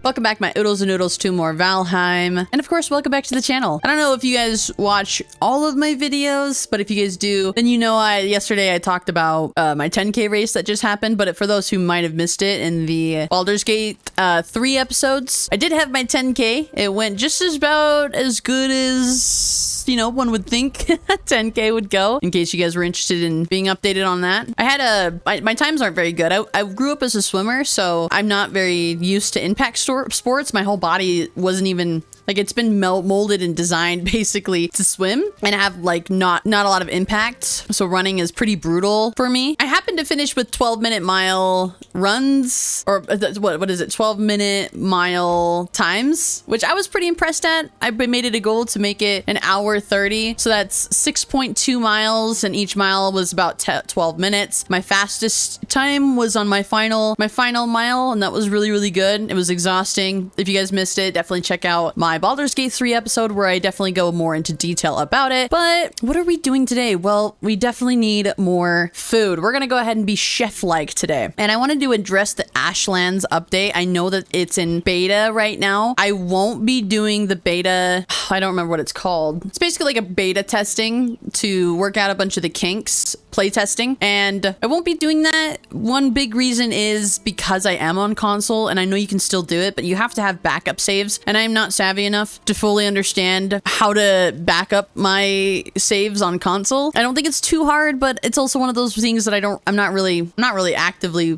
Welcome back, my oodles and noodles, to more Valheim. And of course, welcome back to the channel. I don't know if you guys watch all of my videos, but if you guys do, then you know yesterday I talked about my 10K race that just happened. But for those who might have missed it in the Baldur's Gate 3 episodes, I did have my 10K. It went just about as good as, you know, one would think 10K would go, in case you guys were interested in being updated on that. I had my times aren't very good. I grew up as a swimmer, so I'm not very used to impact sports. My whole body wasn't even, like, it's been molded and designed basically to swim and have like not a lot of impact. So running is pretty brutal for me. I happened to finish with 12-minute mile runs, or what is it? 12-minute mile times, which I was pretty impressed at. I made it a goal to make it an hour 30. So that's 6.2 miles, and each mile was about 12 minutes. My fastest time was on my final mile, and that was really, really good. It was exhausting. If you guys missed it, definitely check out my Baldur's Gate 3 episode where I definitely go more into detail about it. But what are we doing today? Well, we definitely need more food. We're gonna go ahead and be chef-like today. And I wanted to address the Ashlands update. I know that it's in beta right now. I won't be doing the beta. I don't remember what it's called. It's basically like a beta testing to work out a bunch of the kinks, play testing. And I won't be doing that. One big reason is because I am on console, and I know you can still do it, but you have to have backup saves. And I'm not savvy enough to fully understand how to back up my saves on console. I don't think it's too hard, but it's also one of those things that I'm not really actively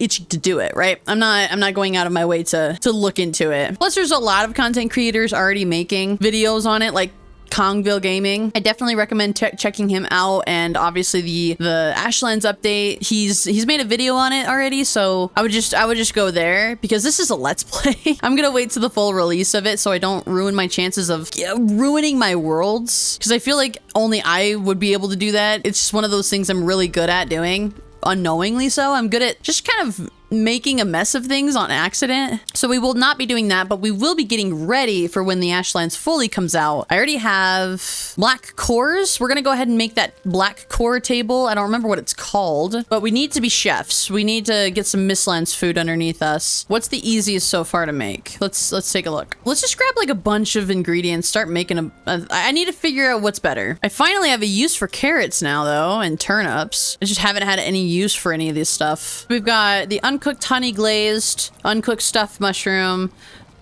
itching to do it, right? I'm not going out of my way to look into it. Plus, there's a lot of content creators already making videos on it, like Kongville Gaming. I definitely recommend checking him out. And obviously the Ashlands update, he's made a video on it already, so I would just go there, because this is a let's play. I'm gonna wait to the full release of it so I don't ruin my chances of ruining my worlds, because I feel like only I would be able to do that. It's just one of those things I'm really good at doing unknowingly. So I'm good at just kind of making a mess of things on accident. So we will not be doing that, but we will be getting ready for when the Ashlands fully comes out. I already have black cores. We're gonna go ahead and make that black core table. I don't remember what it's called, but we need to be chefs. We need to get some Mistlands food underneath us. What's the easiest so far to make? Let's take a look. Let's just grab like a bunch of ingredients, start making I need to figure out what's better. I finally have a use for carrots now though, and turnips. I just haven't had any use for any of this stuff. We've got the uncooked honey glazed, uncooked stuffed mushroom.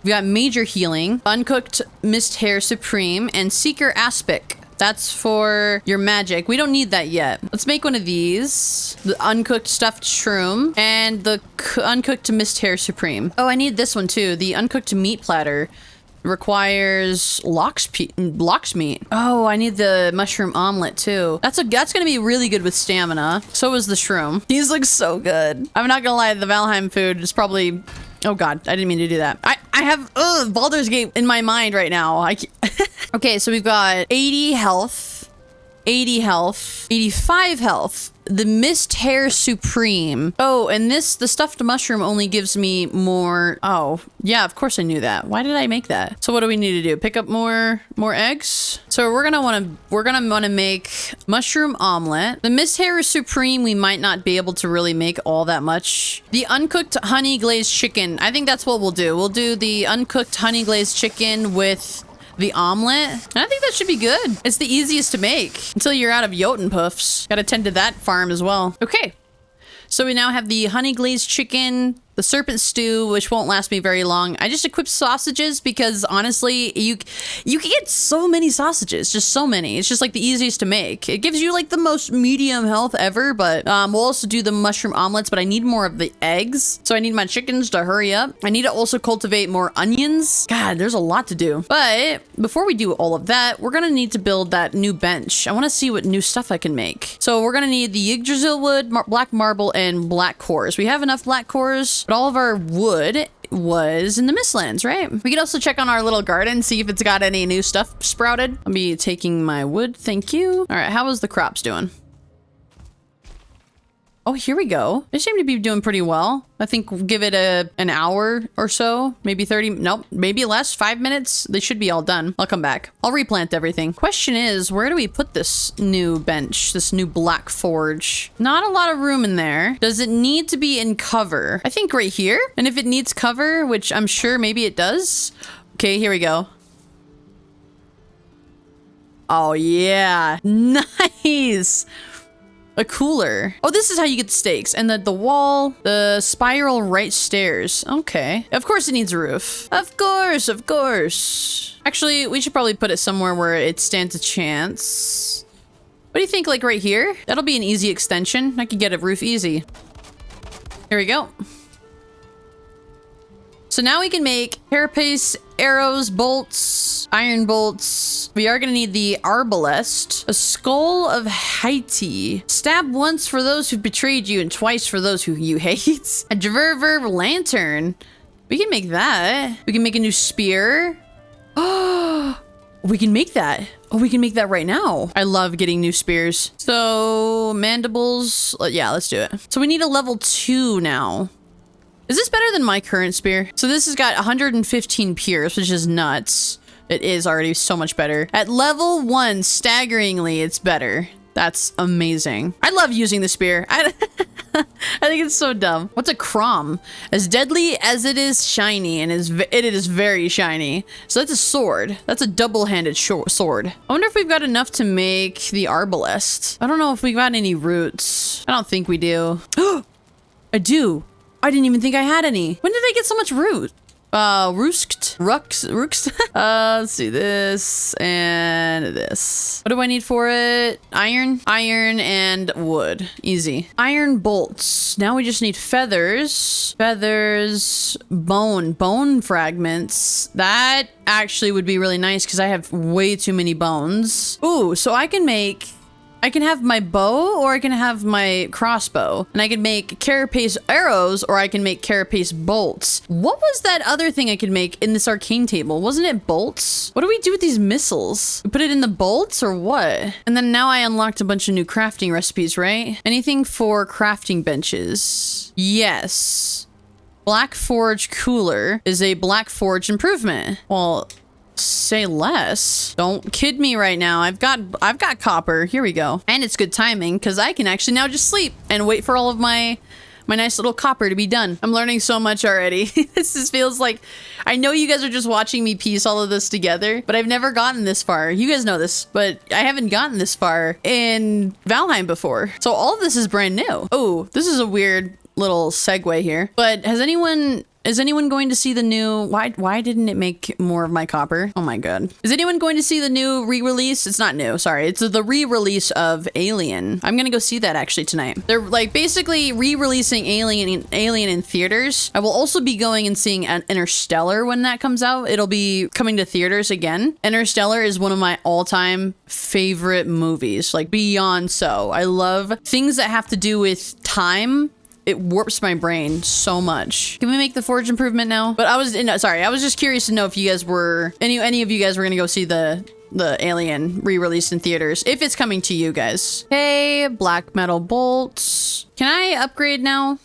We got major healing, uncooked mist hair supreme, and seeker aspic. That's for your magic. We don't need that yet. Let's make one of these. The uncooked stuffed shroom and the uncooked mist hair supreme. Oh, I need this one too. The uncooked meat platter requires lox meat. Oh, I need the mushroom omelet too. That's gonna be really good with stamina. So is the shroom. These look so good. I'm not gonna lie, the Valheim food is probably, oh god, I didn't mean to do that. I have Baldur's Gate in my mind right now. Okay, so we've got 80 health, 80 health, 85 health. The mist hair supreme. Oh, and the stuffed mushroom only gives me more. Oh, yeah, of course I knew that. Why did I make that? So what do we need to do? Pick up more eggs? So we're gonna want to make mushroom omelet. The mist hair supreme, we might not be able to really make all that much. The uncooked honey glazed chicken. I think that's what we'll do. We'll do the uncooked honey glazed chicken with the omelet. And I think that should be good. It's the easiest to make until you're out of Jotun puffs. Gotta tend to that farm as well. Okay. So we now have the honey glazed chicken, the serpent stew, which won't last me very long. I just equipped sausages because honestly, you can get so many sausages, just so many. It's just like the easiest to make. It gives you like the most medium health ever, but we'll also do the mushroom omelets, but I need more of the eggs. So I need my chickens to hurry up. I need to also cultivate more onions. God, there's a lot to do. But before we do all of that, we're gonna need to build that new bench. I wanna see what new stuff I can make. So we're gonna need the Yggdrasil wood, black marble, and black cores. We have enough black cores, but all of our wood was in the Mistlands, right? We could also check on our little garden, see if it's got any new stuff sprouted. I'll be taking my wood, thank you. All right, how is the crops doing? Oh, here we go. They seem to be doing pretty well. I think give it an hour or so, maybe 30. Nope, maybe less, 5 minutes. They should be all done. I'll come back. I'll replant everything. Question is, where do we put this new bench, this new black forge? Not a lot of room in there. Does it need to be in cover? I think right here. And if it needs cover, which I'm sure maybe it does. Okay, here we go. Oh yeah, nice. A cooler. Oh, this is how you get stakes. And the wall, the spiral right stairs. Okay. Of course it needs a roof. Of course, of course. Actually, we should probably put it somewhere where it stands a chance. What do you think, like right here? That'll be an easy extension. I could get a roof easy. Here we go. So now we can make carapace, arrows, bolts, iron bolts. We are going to need the arbalest, a skull of Haiti. Stab once for those who betrayed you and twice for those who you hate. A Verver lantern. We can make that. We can make a new spear. Oh, we can make that. Oh, we can make that right now. I love getting new spears. So mandibles. Yeah, let's do it. So we need a level 2 now. Is this better than my current spear? So this has got 115 pierce, which is nuts. It is already so much better. At level 1, staggeringly, it's better. That's amazing. I love using the spear. I think it's so dumb. What's a crom? As deadly as it is shiny, and it is very shiny. So that's a sword. That's a double-handed sword. I wonder if we've got enough to make the arbalest. I don't know if we've got any roots. I don't think we do. I do. I didn't even think I had any. When did I get so much root? Roosked? Let's see this and this. What do I need for it? Iron? Iron and wood. Easy. Iron bolts. Now we just need feathers. Feathers. Bone fragments. That actually would be really nice because I have way too many bones. Ooh, so I can have my bow or I can have my crossbow, and I can make carapace arrows or I can make carapace bolts. What was that other thing I could make in this arcane table? Wasn't it bolts? What do we do with these missiles? We put it in the bolts or what? And then now I unlocked a bunch of new crafting recipes, right? Anything for crafting benches? Yes. Black Forge Cooler is a Black Forge improvement. Well, say less. Don't kid me right now. I've got copper. Here we go. And it's good timing because I can actually now just sleep and wait for all of my nice little copper to be done. I'm learning so much already. This just feels like, I know you guys are just watching me piece all of this together, but I've never gotten this far. You guys know this, but I haven't gotten this far in Valheim before. So all of this is brand new. Oh, this is a weird little segue here, but is anyone going to see the new, why didn't it make more of my copper? Oh my god. Is anyone going to see the new re-release? It's not new, sorry. It's the re-release of Alien. I'm gonna go see that actually tonight. They're like basically re-releasing Alien in theaters. I will also be going and seeing Interstellar when that comes out. It'll be coming to theaters again. Interstellar is one of my all-time favorite movies, like beyond so. I love things that have to do with time. It warps my brain so much. Can we make the forge improvement now? But I was just curious to know if you guys were, any of you guys were gonna go see the Alien re-released in theaters, if it's coming to you guys. Hey, black metal bolts. Can I upgrade now?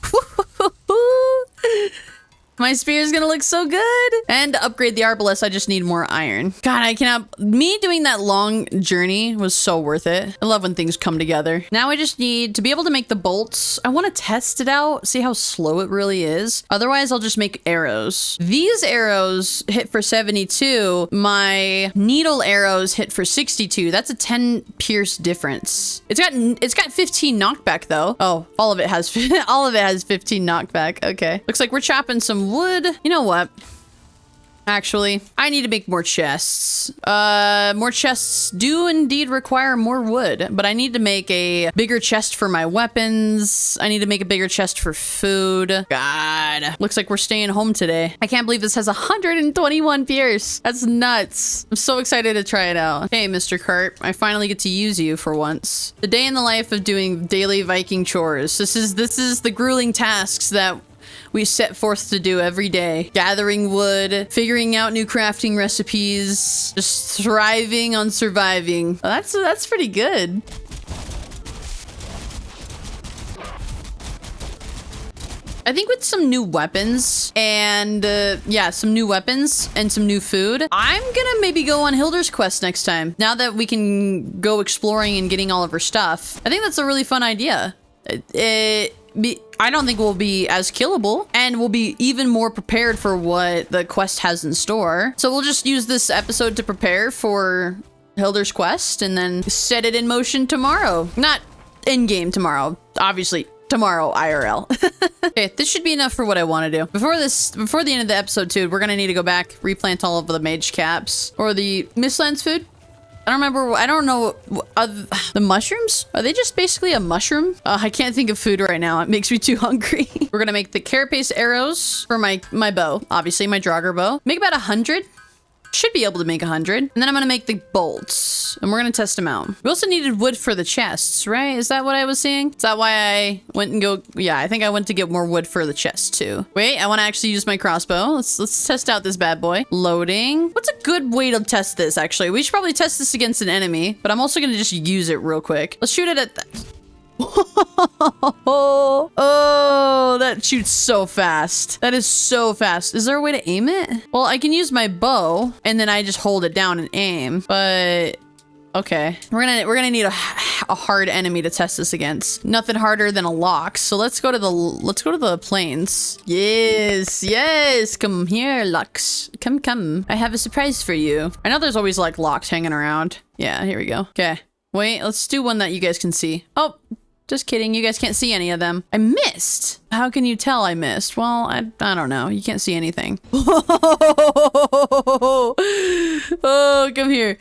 My spear is gonna look so good. And to upgrade the arbalest, I just need more iron. God, I cannot. Me doing that long journey was so worth it. I love when things come together. Now I just need to be able to make the bolts. I want to test it out, see how slow it really is. Otherwise, I'll just make arrows. These arrows hit for 72. My needle arrows hit for 62. That's a 10 pierce difference. It's got 15 knockback though. Oh, all of it has 15 knockback. Okay. Looks like we're chopping some wood. You know what? Actually, I need to make more chests. More chests do indeed require more wood, but I need to make a bigger chest for my weapons. I need to make a bigger chest for food. God, looks like we're staying home today. I can't believe this has 121 pierce. That's nuts. I'm so excited to try it out. Hey, Mr. Cart, I finally get to use you for once. The day in the life of doing daily Viking chores. This is the grueling tasks that we set forth to do every day. Gathering wood, figuring out new crafting recipes, just thriving on surviving. That's pretty good. I think with some new weapons and yeah, some new weapons and some new food, I'm gonna maybe go on Hilda's quest next time. Now that we can go exploring and getting all of her stuff. I think that's a really fun idea. I don't think we'll be as killable, and we'll be even more prepared for what the quest has in store. So we'll just use this episode to prepare for Hilda's quest and then set it in motion tomorrow. Not in-game tomorrow, obviously. Tomorrow, IRL. Okay, this should be enough for what I want to do. Before the end of the episode too, we're gonna need to go back, replant all of the mage caps or the Mistlands food. I don't remember. I don't know. The mushrooms? Are they just basically a mushroom? I can't think of food right now. It makes me too hungry. We're gonna make the carapace arrows for my bow. Obviously, my Draugr bow. Make about 100. Should be able to make 100. And then I'm gonna make the bolts. And we're gonna test them out. We also needed wood for the chests, right? Is that what I was seeing? Is that why I went and go? Yeah, I think I went to get more wood for the chest too. Wait, I wanna actually use my crossbow. Let's test out this bad boy. Loading. What's a good way to test this, actually? We should probably test this against an enemy, but I'm also gonna just use it real quick. Let's shoot it at that. Oh, that shoots so fast. That is so fast. Is there a way to aim it? Well, I can use my bow and then I just hold it down and aim, but okay. We're gonna need a hard enemy to test this against. Nothing harder than a lox. So let's go to the plains. Yes. Come here, Lux. Come. I have a surprise for you. I know there's always like lox hanging around. Yeah, here we go. Okay. Wait, let's do one that you guys can see. Oh, just kidding. You guys can't see any of them. I missed. How can you tell I missed? Well, I don't know. You can't see anything. Oh, come here.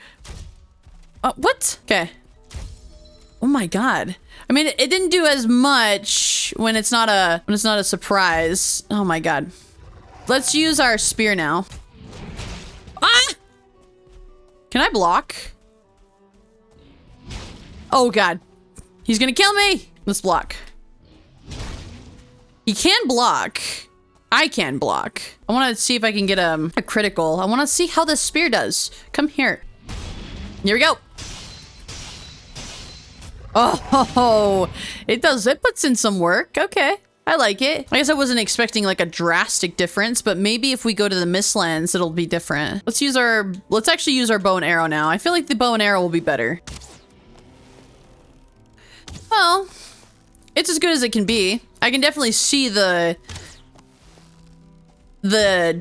What? Okay. Oh my God. I mean, it didn't do as much when it's not a surprise. Oh my God. Let's use our spear now. Ah! Can I block? Oh God. He's gonna kill me! Let's block. He can block. I can block. I wanna see if I can get a critical. I wanna see how this spear does. Come here. Here we go. Oh, it does. It puts in some work. Okay. I like it. I guess I wasn't expecting like a drastic difference, but maybe if we go to the Mistlands, it'll be different. Let's actually use our bow and arrow now. I feel like the bow and arrow will be better. Well, it's as good as it can be. I can definitely see the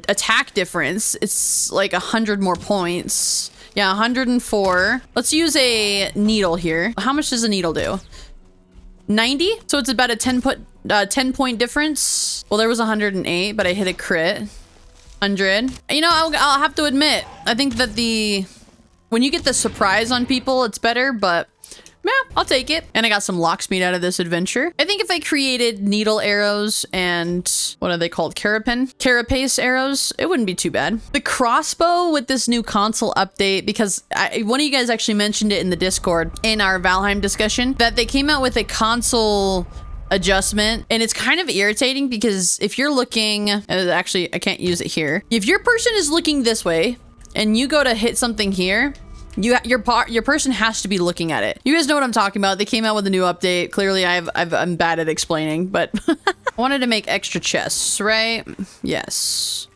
attack difference. It's like 100 more points. Yeah, 104. Let's use a needle here. How much does a needle do? 90? So it's about a 10 point difference. Well, there was 108, but I hit a crit. 100. You know, I'll have to admit, I think that when you get the surprise on people, it's better, but yeah, I'll take it. And I got some locksmith out of this adventure. I think if I created needle arrows and what are they called? Carapace arrows, it wouldn't be too bad. The crossbow with this new console update, because one of you guys actually mentioned it in the Discord in our Valheim discussion, that they came out with a console adjustment, and it's kind of irritating because if you're looking, actually I can't use it here. If your person is looking this way and you go to hit something here, your person has to be looking at it. You guys know what I'm talking about. They came out with a new update. Clearly I'm bad at explaining, but I wanted to make extra chests, right? Yes.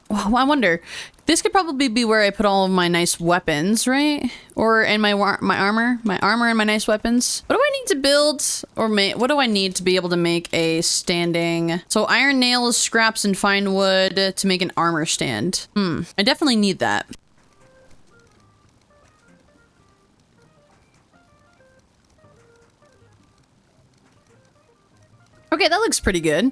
I wonder, this could probably be where I put all of my nice weapons, right? Or in my armor and my nice weapons. What do I need to build what do I need to be able to make a standing? So iron nails, scraps, and fine wood to make an armor stand. I definitely need that. Okay, that looks pretty good.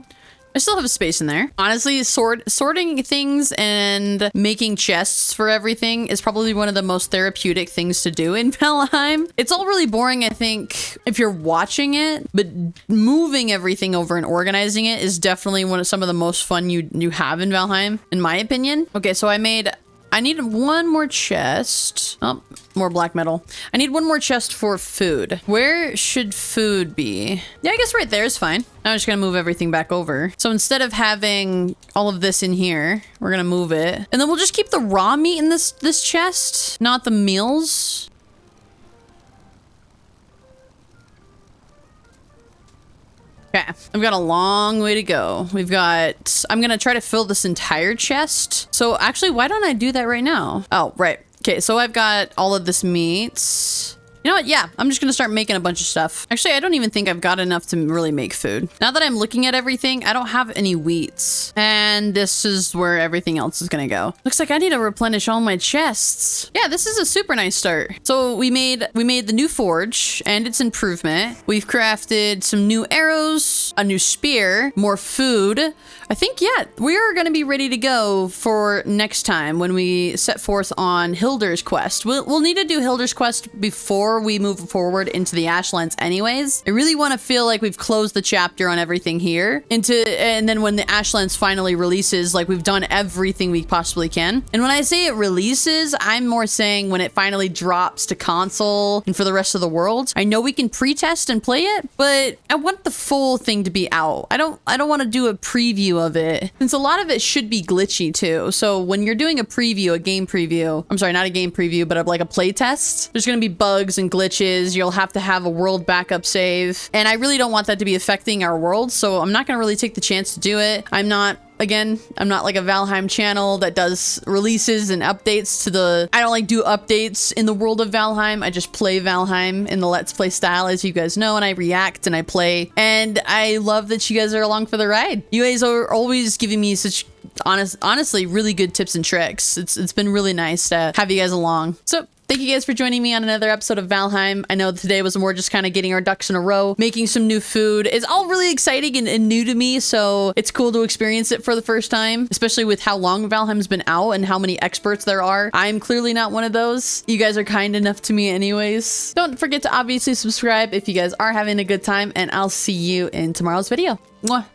I still have a space in there. Honestly, sorting things and making chests for everything is probably one of the most therapeutic things to do in Valheim. It's all really boring, I think, if you're watching it, but moving everything over and organizing it is definitely some of the most fun you have in Valheim, in my opinion. Okay, so I need one more chest. Oh, more black metal. I need one more chest for food. Where should food be? Yeah, I guess right there is fine. I'm just gonna move everything back over. So instead of having all of this in here, we're gonna move it. And then we'll just keep the raw meat in this chest, not the meals. Okay, I've got a long way to go. I'm gonna try to fill this entire chest. So actually, why don't I do that right now? Oh, right. Okay, so I've got all of this meat. You know what? Yeah, I'm just gonna start making a bunch of stuff. Actually, I don't even think I've got enough to really make food. Now that I'm looking at everything, I don't have any wheats. And this is where everything else is gonna go. Looks like I need to replenish all my chests. Yeah, this is a super nice start. So we made the new forge and its improvement. We've crafted some new arrows, a new spear, more food. I think, yeah, we're gonna be ready to go for next time when we set forth on Hilder's quest. We'll need to do Hilder's quest before we move forward into the Ashlands anyways. I really want to feel like we've closed the chapter on everything here and then when the Ashlands finally releases, like we've done everything we possibly can. And when I say it releases, I'm more saying when it finally drops to console and for the rest of the world. I know we can pre-test and play it, but I want the full thing to be out. I don't want to do a preview of it, since a lot of it should be glitchy too. So when you're doing a preview, a game preview, I'm sorry, not a game preview, but like a play test, there's going to be bugs and glitches. You'll have to have a world backup save. And I really don't want that to be affecting our world. So I'm not going to really take the chance to do it. I'm not like a Valheim channel that does releases and updates to the... I don't like do updates in the world of Valheim. I just play Valheim in the Let's Play style, as you guys know, and I react and I play. And I love that you guys are along for the ride. You guys are always giving me such honestly really good tips and tricks. It's been really nice to have you guys along. So thank you guys for joining me on another episode of Valheim. I know today was more just kind of getting our ducks in a row, making some new food. It's all really exciting and new to me, so it's cool to experience it for the first time, especially with how long Valheim's been out and how many experts there are. I'm clearly not one of those. You guys are kind enough to me anyways. Don't forget to obviously subscribe if you guys are having a good time, and I'll see you in tomorrow's video. Mwah.